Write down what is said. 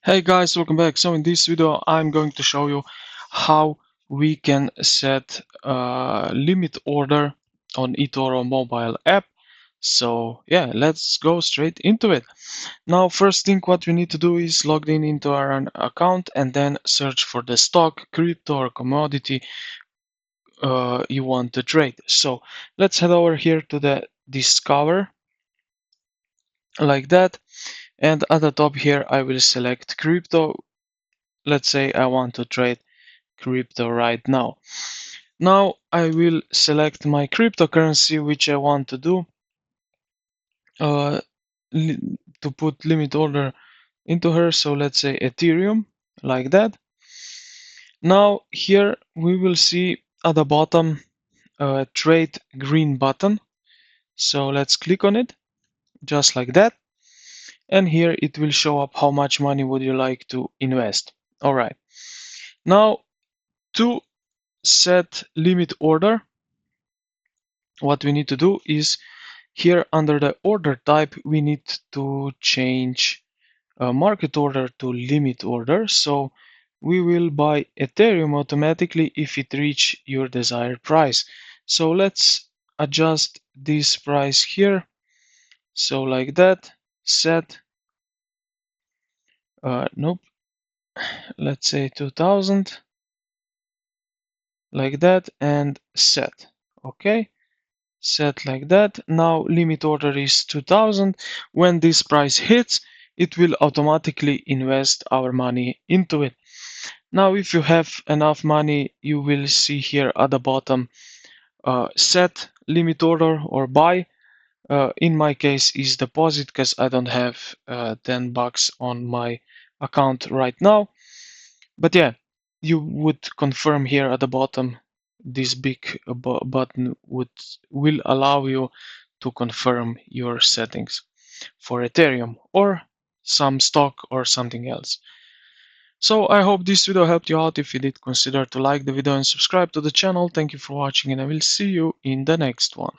Hey guys, welcome back. So in this video I'm going to show you how we can set a limit order on eToro mobile app. So yeah, let's go straight into it. Now first thing what we need to do is log in into our account and then search for the stock, crypto or commodity you want to trade. So let's head over here to the discover like that, and at the top here I will select crypto. Let's say I want to trade crypto right now. Now I will select my cryptocurrency which I want to do uh, to put limit order into her. So let's say Ethereum like that. Now here we will see at the bottom a trade green button. So let's click on it just like that. And here it will show up how much money would you like to invest. All right. Now to set limit order, what we need to do is here under the order type, we need to change market order to limit order. So we will buy Ethereum automatically if it reach your desired price. So let's adjust this price here. So like that, set, nope, let's say 2000, like that, and set. Okay. Set like that. Now limit order is 2000. When this price hits, it will automatically invest our money into it. Now if you have enough money, you will see here at the bottom set limit order or buy. In my case is deposit because I don't have 10 bucks on my account right now. But yeah, you would confirm here at the bottom. This big button will allow you to confirm your settings for Ethereum or some stock or something else. So I hope this video helped you out. If you did, consider to like the video and subscribe to the channel. Thank you for watching and I will see you in the next one.